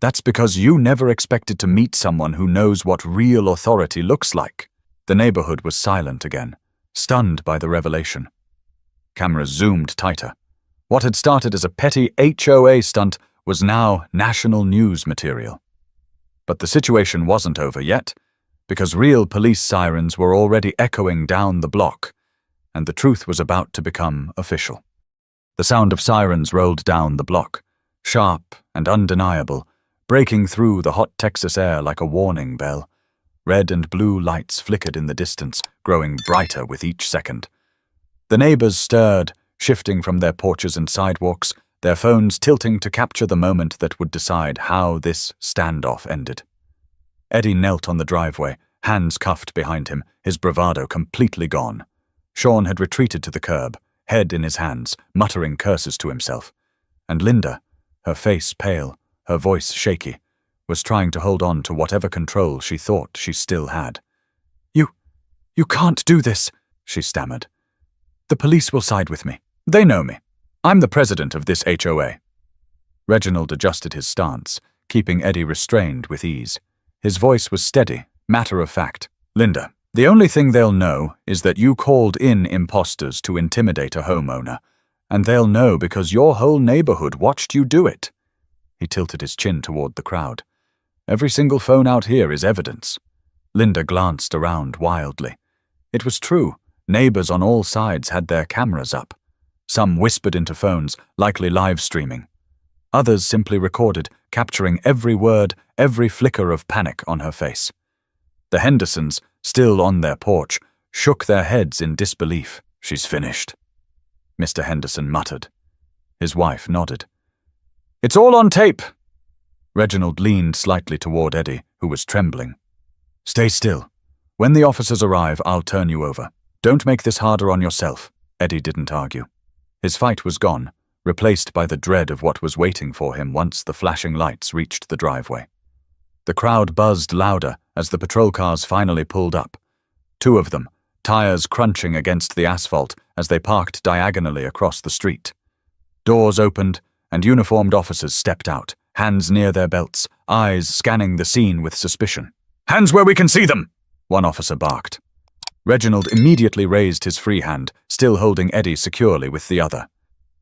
"That's because you never expected to meet someone who knows what real authority looks like." The neighborhood was silent again, stunned by the revelation. Cameras zoomed tighter. What had started as a petty HOA stunt was now national news material. But the situation wasn't over yet, because real police sirens were already echoing down the block, and the truth was about to become official. The sound of sirens rolled down the block, sharp and undeniable, breaking through the hot Texas air like a warning bell. Red and blue lights flickered in the distance, growing brighter with each second. The neighbors stirred, shifting from their porches and sidewalks, their phones tilting to capture the moment that would decide how this standoff ended. Eddie knelt on the driveway, hands cuffed behind him, his bravado completely gone. Sean had retreated to the curb, head in his hands, muttering curses to himself. And Linda, her face pale, her voice shaky, was trying to hold on to whatever control she thought she still had. You can't do this," she stammered. "The police will side with me. They know me. I'm the president of this HOA." Reginald adjusted his stance, keeping Eddie restrained with ease. His voice was steady, matter-of-fact. "Linda, the only thing they'll know is that you called in imposters to intimidate a homeowner, and they'll know because your whole neighborhood watched you do it." He tilted his chin toward the crowd. "Every single phone out here is evidence." Linda glanced around wildly. It was true. Neighbors on all sides had their cameras up. Some whispered into phones, likely live streaming. Others simply recorded, capturing every word, every flicker of panic on her face. The Hendersons, still on their porch, shook their heads in disbelief. "She's finished," Mr. Henderson muttered. His wife nodded. "It's all on tape." Reginald leaned slightly toward Eddie, who was trembling. "Stay still. When the officers arrive, I'll turn you over. Don't make this harder on yourself." Eddie didn't argue. His fight was gone, replaced by the dread of what was waiting for him once the flashing lights reached the driveway. The crowd buzzed louder as the patrol cars finally pulled up. 2 of them, tires crunching against the asphalt as they parked diagonally across the street. Doors opened, and uniformed officers stepped out, hands near their belts, eyes scanning the scene with suspicion. "Hands where we can see them!" one officer barked. Reginald immediately raised his free hand, still holding Eddie securely with the other.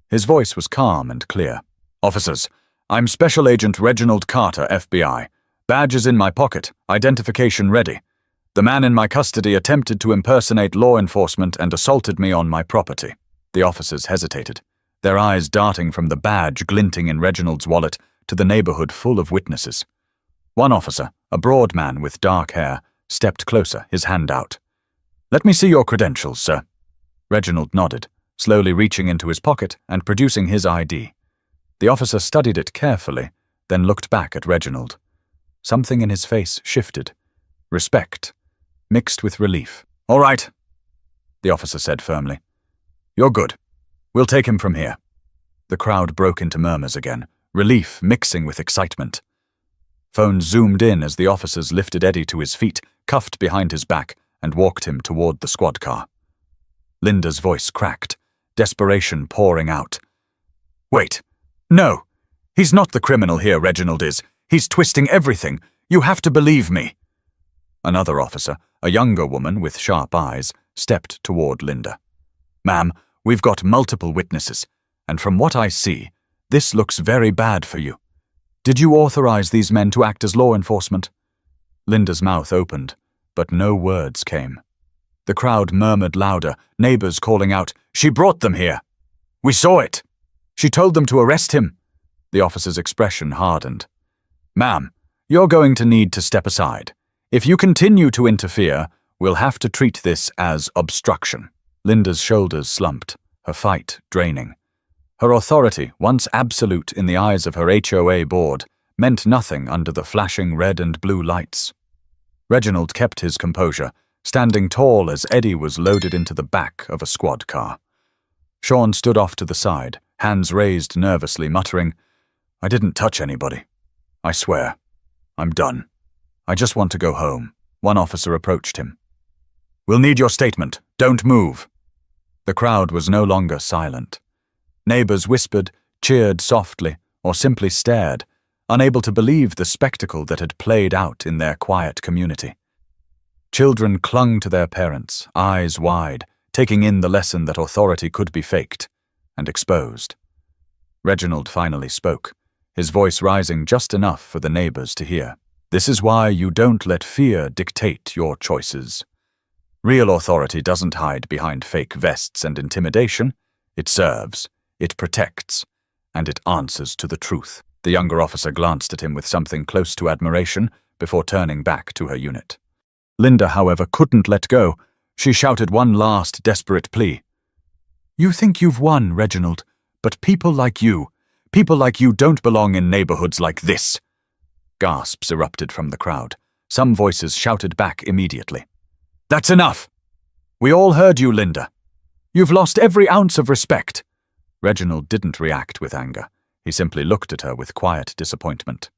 His voice was calm and clear. "Officers, I'm Special Agent Reginald Carter, FBI. Badge is in my pocket, identification ready. The man in my custody attempted to impersonate law enforcement and assaulted me on my property." The officers hesitated, their eyes darting from the badge glinting in Reginald's wallet to the neighborhood full of witnesses. One officer, a broad man with dark hair, stepped closer, his hand out. "Let me see your credentials, sir." Reginald nodded, slowly reaching into his pocket and producing his ID. The officer studied it carefully, then looked back at Reginald. Something in his face shifted. Respect, mixed with relief. "All right," the officer said firmly. "You're good. We'll take him from here." The crowd broke into murmurs again, relief mixing with excitement. Phones zoomed in as the officers lifted Eddie to his feet, cuffed behind his back, and walked him toward the squad car. Linda's voice cracked, desperation pouring out. "Wait. No. He's not the criminal here, Reginald is. He's twisting everything. You have to believe me." Another officer, a younger woman with sharp eyes, stepped toward Linda. "Ma'am, we've got multiple witnesses, and from what I see, this looks very bad for you. Did you authorize these men to act as law enforcement?" Linda's mouth opened, but no words came. The crowd murmured louder, neighbors calling out, "She brought them here. We saw it. She told them to arrest him." The officer's expression hardened. "Ma'am, you're going to need to step aside. If you continue to interfere, we'll have to treat this as obstruction." Linda's shoulders slumped, her fight draining. Her authority, once absolute in the eyes of her HOA board, meant nothing under the flashing red and blue lights. Reginald kept his composure, standing tall as Eddie was loaded into the back of a squad car. Sean stood off to the side, hands raised nervously, muttering, "I didn't touch anybody. I swear. I'm done. I just want to go home." One officer approached him. "We'll need your statement. Don't move." The crowd was no longer silent. Neighbors whispered, cheered softly, or simply stared, unable to believe the spectacle that had played out in their quiet community. Children clung to their parents, eyes wide, taking in the lesson that authority could be faked and exposed. Reginald finally spoke, his voice rising just enough for the neighbors to hear. "This is why you don't let fear dictate your choices. Real authority doesn't hide behind fake vests and intimidation. It serves, it protects, and it answers to the truth." The younger officer glanced at him with something close to admiration before turning back to her unit. Linda, however, couldn't let go. She shouted one last desperate plea. "You think you've won, Reginald, but people like you don't belong in neighborhoods like this." Gasps erupted from the crowd. Some voices shouted back immediately. "That's enough! We all heard you, Linda. You've lost every ounce of respect." Reginald didn't react with anger. He simply looked at her with quiet disappointment.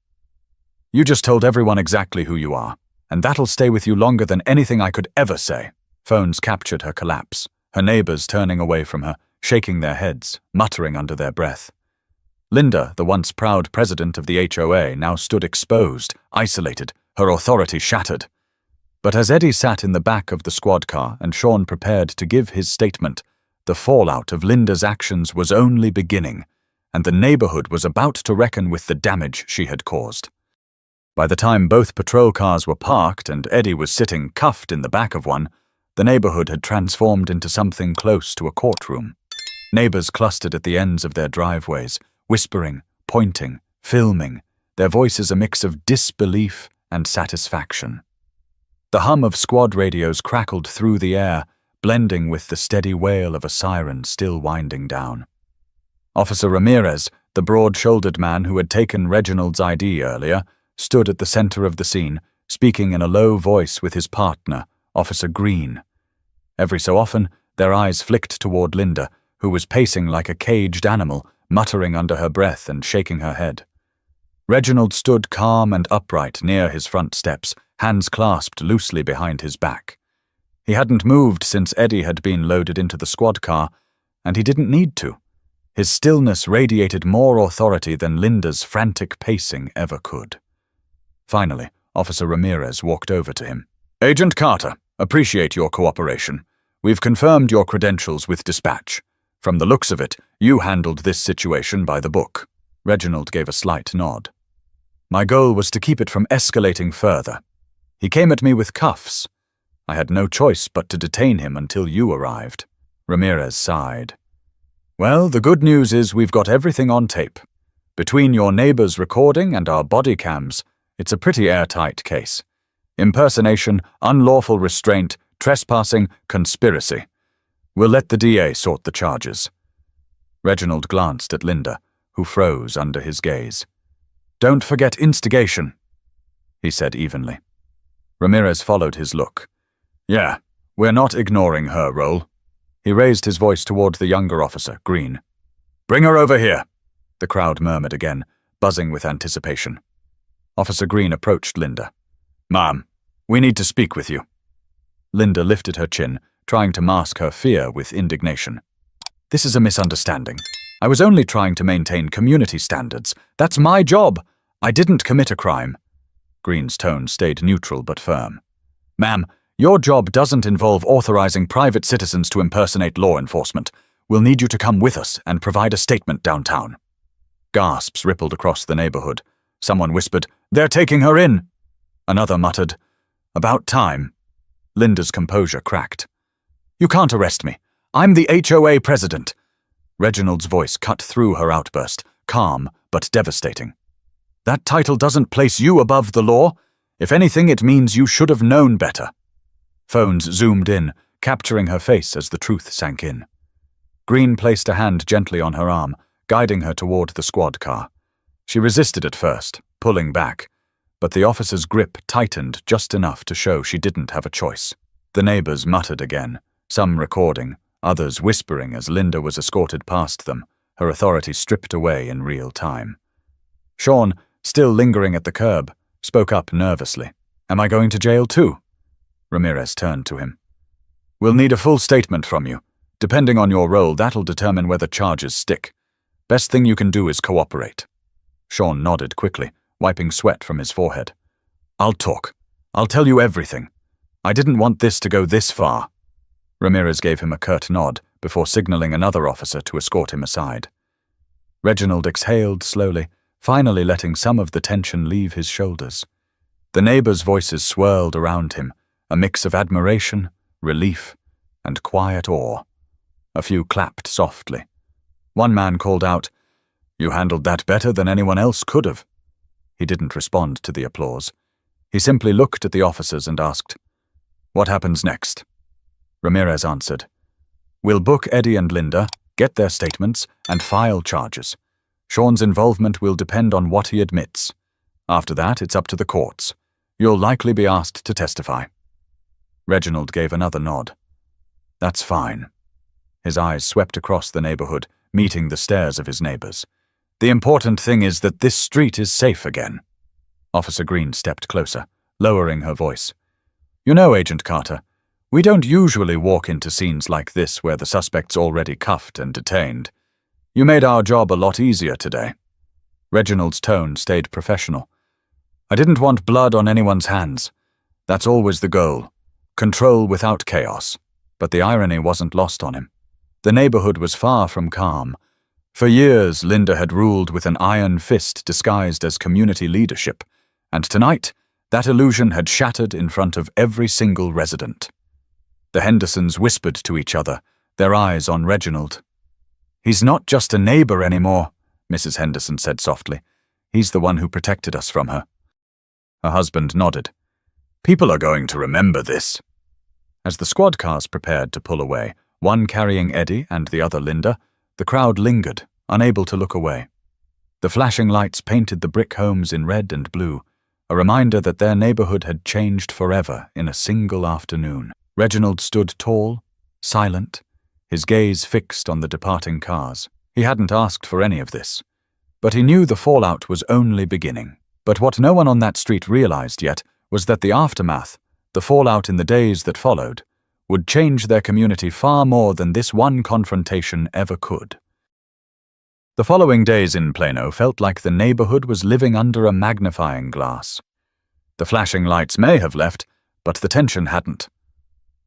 "You just told everyone exactly who you are, and that'll stay with you longer than anything I could ever say." Phones captured her collapse, her neighbors turning away from her, shaking their heads, muttering under their breath. Linda, the once proud president of the HOA, now stood exposed, isolated, her authority shattered. But as Eddie sat in the back of the squad car and Sean prepared to give his statement, the fallout of Linda's actions was only beginning, and the neighborhood was about to reckon with the damage she had caused. By the time both patrol cars were parked and Eddie was sitting cuffed in the back of one, the neighborhood had transformed into something close to a courtroom. Neighbors clustered at the ends of their driveways, whispering, pointing, filming, their voices a mix of disbelief and satisfaction. The hum of squad radios crackled through the air, blending with the steady wail of a siren still winding down. Officer Ramirez, the broad-shouldered man who had taken Reginald's ID earlier, stood at the center of the scene, speaking in a low voice with his partner, Officer Green. Every so often, their eyes flicked toward Linda, who was pacing like a caged animal, muttering under her breath and shaking her head. Reginald stood calm and upright near his front steps, hands clasped loosely behind his back. He hadn't moved since Eddie had been loaded into the squad car, and he didn't need to. His stillness radiated more authority than Linda's frantic pacing ever could. Finally, Officer Ramirez walked over to him. "Agent Carter, appreciate your cooperation. We've confirmed your credentials with dispatch. From the looks of it, you handled this situation by the book." Reginald gave a slight nod. "My goal was to keep it from escalating further. He came at me with cuffs. I had no choice but to detain him until you arrived." Ramirez sighed. "Well, the good news is we've got everything on tape. Between your neighbor's recording and our body cams, it's a pretty airtight case. Impersonation, unlawful restraint, trespassing, conspiracy. We'll let the DA sort the charges." Reginald glanced at Linda, who froze under his gaze. "Don't forget instigation," he said evenly. Ramirez followed his look. "Yeah, we're not ignoring her role." He raised his voice toward the younger officer, Green. "Bring her over here," the crowd murmured again, buzzing with anticipation. Officer Green approached Linda. "Ma'am, we need to speak with you." Linda lifted her chin, trying to mask her fear with indignation. "This is a misunderstanding. I was only trying to maintain community standards. That's my job. I didn't commit a crime." Green's tone stayed neutral but firm. "Ma'am, your job doesn't involve authorizing private citizens to impersonate law enforcement. We'll need you to come with us and provide a statement downtown." Gasps rippled across the neighborhood. Someone whispered, "They're taking her in." Another muttered, "About time." Linda's composure cracked. "You can't arrest me. I'm the HOA president." Reginald's voice cut through her outburst, calm but devastating. "That title doesn't place you above the law. If anything, it means you should have known better." Phones zoomed in, capturing her face as the truth sank in. Green placed a hand gently on her arm, guiding her toward the squad car. She resisted at first, pulling back, but the officer's grip tightened just enough to show she didn't have a choice. The neighbors muttered again, some recording, others whispering as Linda was escorted past them, her authority stripped away in real time. Sean, still lingering at the curb, spoke up nervously. "Am I going to jail too?" Ramirez turned to him. "We'll need a full statement from you. Depending on your role, that'll determine whether charges stick. Best thing you can do is cooperate." Sean nodded quickly, wiping sweat from his forehead. "I'll talk. I'll tell you everything. I didn't want this to go this far." Ramirez gave him a curt nod before signaling another officer to escort him aside. Reginald exhaled slowly, finally letting some of the tension leave his shoulders. The neighbors' voices swirled around him, a mix of admiration, relief, and quiet awe. A few clapped softly. One man called out, "You handled that better than anyone else could have." He didn't respond to the applause. He simply looked at the officers and asked, "What happens next?" Ramirez answered, "We'll book Eddie and Linda, get their statements, and file charges. Sean's involvement will depend on what he admits. After that, it's up to the courts. You'll likely be asked to testify." Reginald gave another nod. "That's fine." His eyes swept across the neighborhood, meeting the stares of his neighbors. "The important thing is that this street is safe again." Officer Green stepped closer, lowering her voice. "You know, Agent Carter, we don't usually walk into scenes like this where the suspect's already cuffed and detained. You made our job a lot easier today." Reginald's tone stayed professional. "I didn't want blood on anyone's hands. That's always the goal. Control without chaos." But the irony wasn't lost on him. The neighborhood was far from calm. For years, Linda had ruled with an iron fist disguised as community leadership, and tonight, that illusion had shattered in front of every single resident. The Hendersons whispered to each other, their eyes on Reginald. "He's not just a neighbor anymore," Mrs. Henderson said softly. "He's the one who protected us from her." Her husband nodded. People are going to remember this. As the squad cars prepared to pull away, one carrying Eddie and the other Linda, the crowd lingered, unable to look away. The flashing lights painted the brick homes in red and blue, a reminder that their neighborhood had changed forever in a single afternoon. Reginald stood tall, silent, his gaze fixed on the departing cars. He hadn't asked for any of this, but he knew the fallout was only beginning. But what no one on that street realized yet was that the aftermath, the fallout in the days that followed, would change their community far more than this one confrontation ever could. The following days in Plano felt like the neighborhood was living under a magnifying glass. The flashing lights may have left, but the tension hadn't.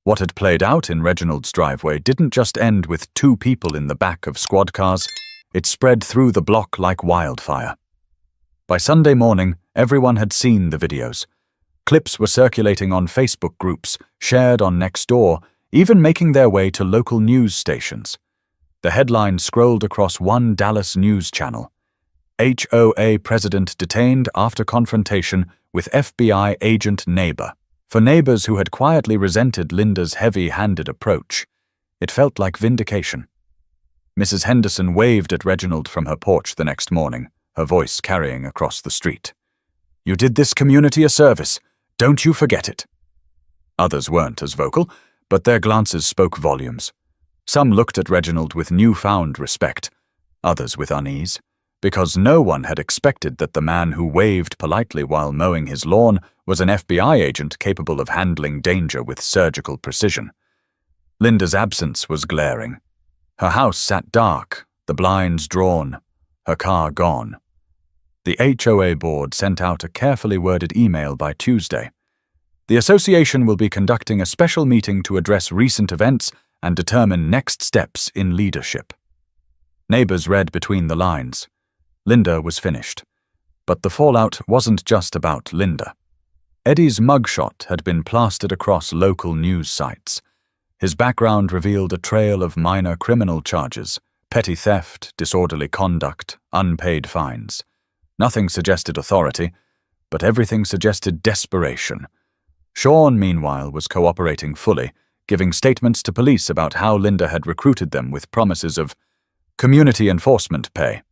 What had played out in Reginald's driveway didn't just end with 2 people in the back of squad cars, it spread through the block like wildfire. By Sunday morning, everyone had seen the videos. Clips were circulating on Facebook groups, shared on Nextdoor, even making their way to local news stations. The headline scrolled across one Dallas news channel. HOA president detained after confrontation with FBI agent neighbor. For neighbors who had quietly resented Linda's heavy-handed approach, it felt like vindication. Mrs. Henderson waved at Reginald from her porch the next morning, her voice carrying across the street. "You did this community a service. Don't you forget it." Others weren't as vocal, but their glances spoke volumes. Some looked at Reginald with newfound respect, others with unease, because no one had expected that the man who waved politely while mowing his lawn was an FBI agent capable of handling danger with surgical precision. Linda's absence was glaring. Her house sat dark, the blinds drawn, her car gone. The HOA board sent out a carefully worded email by Tuesday. The association will be conducting a special meeting to address recent events and determine next steps in leadership. Neighbors read between the lines. Linda was finished. But the fallout wasn't just about Linda. Eddie's mugshot had been plastered across local news sites. His background revealed a trail of minor criminal charges, petty theft, disorderly conduct, unpaid fines. Nothing suggested authority, but everything suggested desperation. Sean, meanwhile, was cooperating fully, giving statements to police about how Linda had recruited them with promises of community enforcement pay.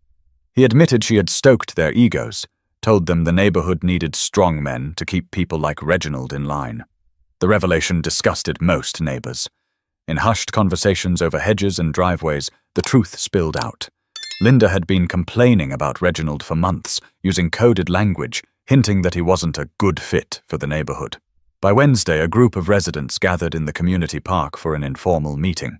He admitted she had stoked their egos, told them the neighborhood needed strong men to keep people like Reginald in line. The revelation disgusted most neighbors. In hushed conversations over hedges and driveways, the truth spilled out. Linda had been complaining about Reginald for months, using coded language, hinting that he wasn't a good fit for the neighborhood. By Wednesday, a group of residents gathered in the community park for an informal meeting.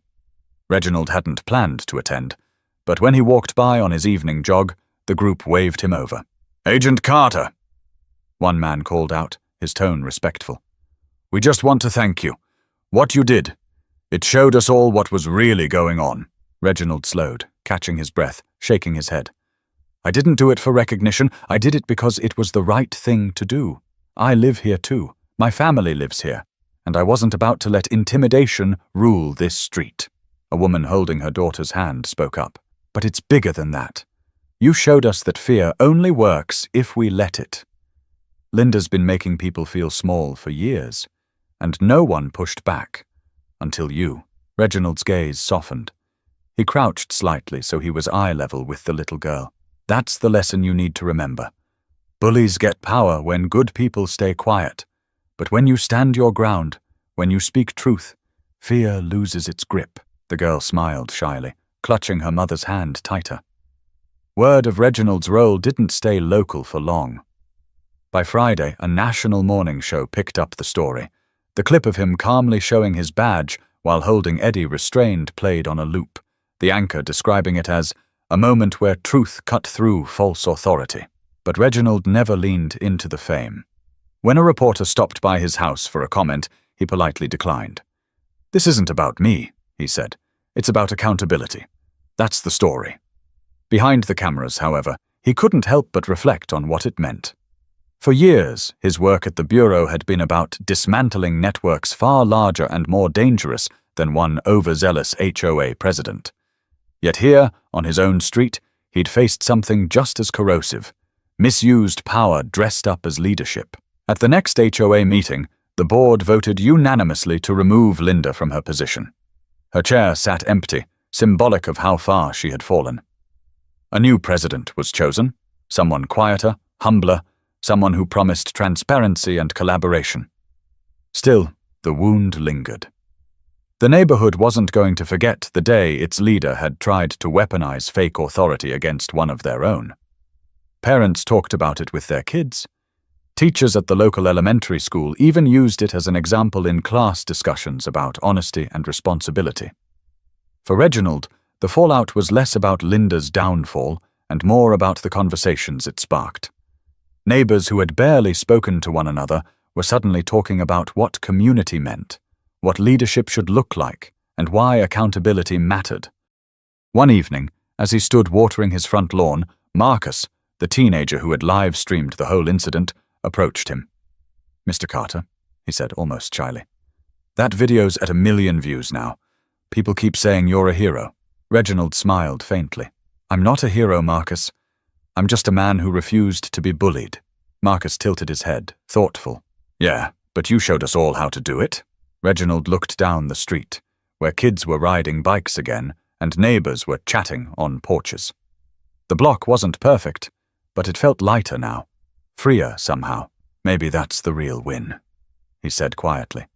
Reginald hadn't planned to attend, but when he walked by on his evening jog, the group waved him over. "Agent Carter," one man called out, his tone respectful. "We just want to thank you. What you did, it showed us all what was really going on." Reginald slowed, catching his breath, shaking his head. "I didn't do it for recognition. I did it because it was the right thing to do. I live here too. My family lives here. And I wasn't about to let intimidation rule this street." A woman holding her daughter's hand spoke up. "But it's bigger than that. You showed us that fear only works if we let it." Linda's been making people feel small for years, and no one pushed back. Until you. Reginald's gaze softened. He crouched slightly so he was eye level with the little girl. "That's the lesson you need to remember. Bullies get power when good people stay quiet. But when you stand your ground, when you speak truth, fear loses its grip." The girl smiled shyly, clutching her mother's hand tighter. Word of Reginald's role didn't stay local for long. By Friday, a national morning show picked up the story. The clip of him calmly showing his badge while holding Eddie restrained played on a loop, the anchor describing it as a moment where truth cut through false authority. But Reginald never leaned into the fame. When a reporter stopped by his house for a comment, he politely declined. "This isn't about me," he said. "It's about accountability. That's the story." Behind the cameras, however, he couldn't help but reflect on what it meant. For years, his work at the Bureau had been about dismantling networks far larger and more dangerous than one overzealous HOA president. Yet here, on his own street, he'd faced something just as corrosive: misused power dressed up as leadership. At the next HOA meeting, the board voted unanimously to remove Linda from her position. Her chair sat empty, symbolic of how far she had fallen. A new president was chosen, someone quieter, humbler, someone who promised transparency and collaboration. Still, the wound lingered. The neighborhood wasn't going to forget the day its leader had tried to weaponize fake authority against one of their own. Parents talked about it with their kids. Teachers at the local elementary school even used it as an example in class discussions about honesty and responsibility. For Reginald, the fallout was less about Linda's downfall and more about the conversations it sparked. Neighbors who had barely spoken to one another were suddenly talking about what community meant, what leadership should look like, and why accountability mattered. One evening, as he stood watering his front lawn, Marcus, the teenager who had live-streamed the whole incident, approached him. "Mr. Carter," he said almost shyly, "that video's at 1 million views now. People keep saying you're a hero." Reginald smiled faintly. "I'm not a hero, Marcus. I'm just a man who refused to be bullied." Marcus tilted his head, thoughtful. "Yeah, but you showed us all how to do it." Reginald looked down the street, where kids were riding bikes again and neighbors were chatting on porches. The block wasn't perfect, but it felt lighter now, freer somehow. "Maybe that's the real win," he said quietly.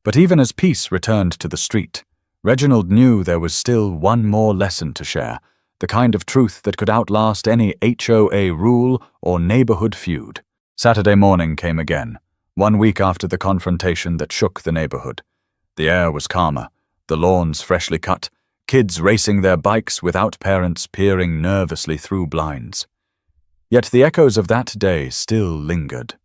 But even as peace returned to the street, Reginald knew there was still one more lesson to share, the kind of truth that could outlast any HOA rule or neighborhood feud. Saturday morning came again, 1 week after the confrontation that shook the neighborhood. The air was calmer, the lawns freshly cut, kids racing their bikes without parents peering nervously through blinds. Yet the echoes of that day still lingered.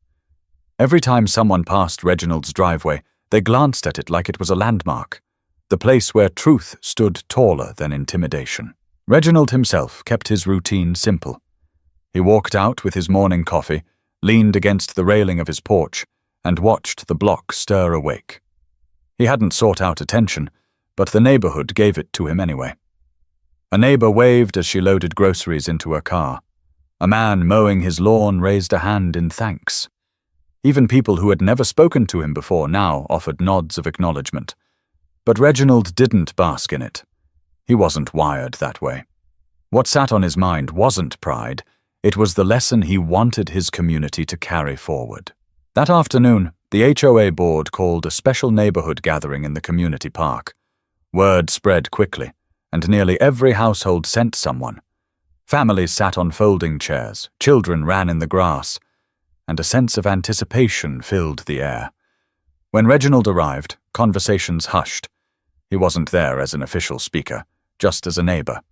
Every time someone passed Reginald's driveway, they glanced at it like it was a landmark, the place where truth stood taller than intimidation. Reginald himself kept his routine simple. He walked out with his morning coffee, leaned against the railing of his porch, and watched the block stir awake. He hadn't sought out attention, but the neighborhood gave it to him anyway. A neighbor waved as she loaded groceries into her car. A man mowing his lawn raised a hand in thanks. Even people who had never spoken to him before now offered nods of acknowledgement. But Reginald didn't bask in it. He wasn't wired that way. What sat on his mind wasn't pride, it was the lesson he wanted his community to carry forward. That afternoon, the HOA board called a special neighborhood gathering in the community park. Word spread quickly, and nearly every household sent someone. Families sat on folding chairs, children ran in the grass, and a sense of anticipation filled the air. When Reginald arrived, conversations hushed. He wasn't there as an official speaker, just as a neighbor.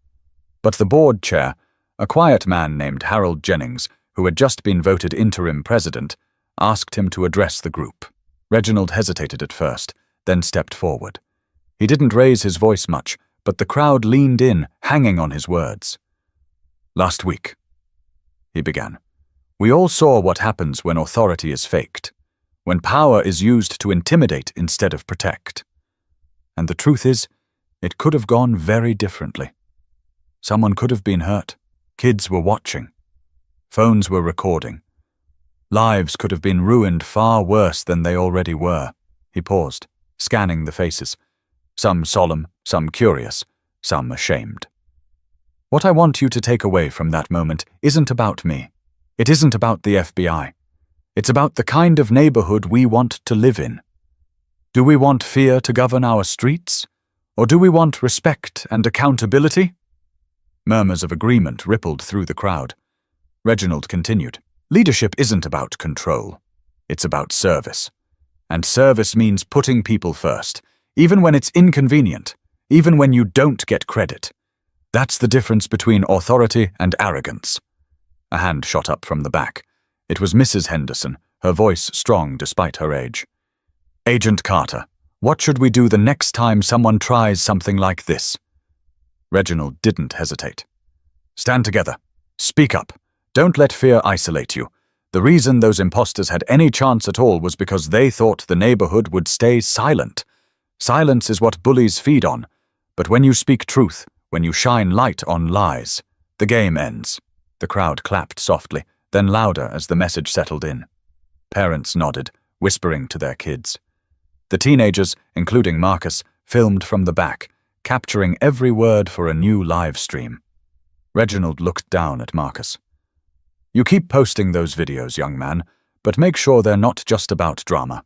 But the board chair, a quiet man named Harold Jennings, who had just been voted interim president, asked him to address the group. Reginald hesitated at first, then stepped forward. He didn't raise his voice much, but the crowd leaned in, hanging on his words. "Last week," he began, "we all saw what happens when authority is faked, when power is used to intimidate instead of protect. And the truth is, it could have gone very differently. Someone could have been hurt. Kids were watching. Phones were recording. Lives could have been ruined far worse than they already were." He paused, scanning the faces. Some solemn, some curious, some ashamed. "What I want you to take away from that moment isn't about me. It isn't about the FBI. It's about the kind of neighborhood we want to live in. Do we want fear to govern our streets? Or do we want respect and accountability?" Murmurs of agreement rippled through the crowd. Reginald continued, "Leadership isn't about control. It's about service. And service means putting people first, even when it's inconvenient, even when you don't get credit. That's the difference between authority and arrogance." A hand shot up from the back. It was Mrs. Henderson, her voice strong despite her age. "Agent Carter, what should we do the next time someone tries something like this?" Reginald didn't hesitate. "Stand together. Speak up. Don't let fear isolate you. The reason those imposters had any chance at all was because they thought the neighborhood would stay silent. Silence is what bullies feed on. But when you speak truth, when you shine light on lies, the game ends." The crowd clapped softly, then louder as the message settled in. Parents nodded, whispering to their kids. The teenagers, including Marcus, filmed from the back, capturing every word for a new live stream. Reginald looked down at Marcus. "You keep posting those videos, young man, but make sure they're not just about drama.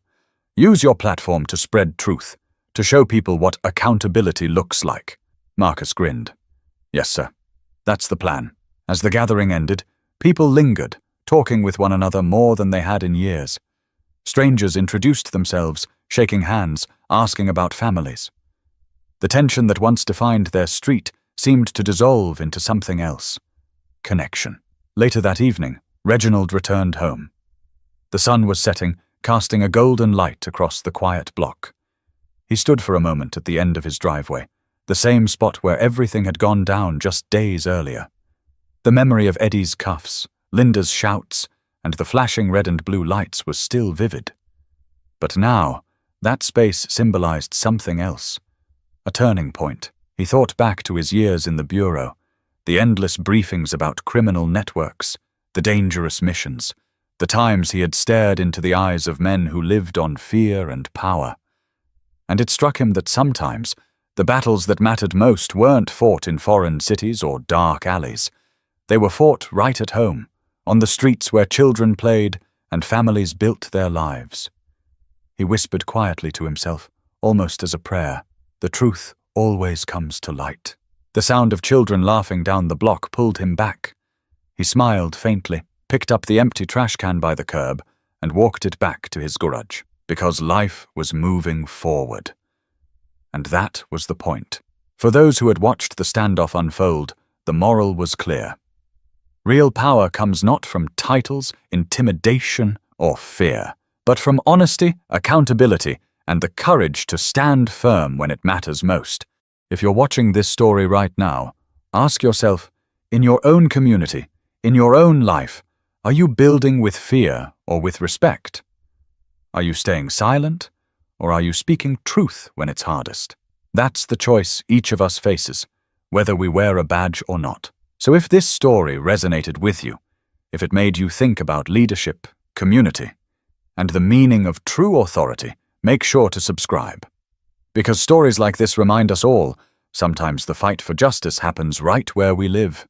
Use your platform to spread truth, to show people what accountability looks like." Marcus grinned. "Yes, sir. That's the plan." As the gathering ended, people lingered, talking with one another more than they had in years. Strangers introduced themselves, shaking hands, asking about families. The tension that once defined their street seemed to dissolve into something else. Connection. Later that evening, Reginald returned home. The sun was setting, casting a golden light across the quiet block. He stood for a moment at the end of his driveway, the same spot where everything had gone down just days earlier. The memory of Eddie's cuffs, Linda's shouts, and the flashing red and blue lights was still vivid. But now, that space symbolized something else. A turning point. He thought back to his years in the bureau, the endless briefings about criminal networks, the dangerous missions, the times he had stared into the eyes of men who lived on fear and power. And it struck him that sometimes the battles that mattered most weren't fought in foreign cities or dark alleys. They were fought right at home, on the streets where children played and families built their lives. He whispered quietly to himself, almost as a prayer, "The truth always comes to light." The sound of children laughing down the block pulled him back. He smiled faintly, picked up the empty trash can by the curb, and walked it back to his garage, because life was moving forward. And that was the point. For those who had watched the standoff unfold, the moral was clear. Real power comes not from titles, intimidation, or fear, but from honesty, accountability, and the courage to stand firm when it matters most. If you're watching this story right now, ask yourself, in your own community, in your own life, are you building with fear or with respect? Are you staying silent, or are you speaking truth when it's hardest? That's the choice each of us faces, whether we wear a badge or not. So if this story resonated with you, if it made you think about leadership, community, and the meaning of true authority, make sure to subscribe. Because stories like this remind us all, sometimes the fight for justice happens right where we live.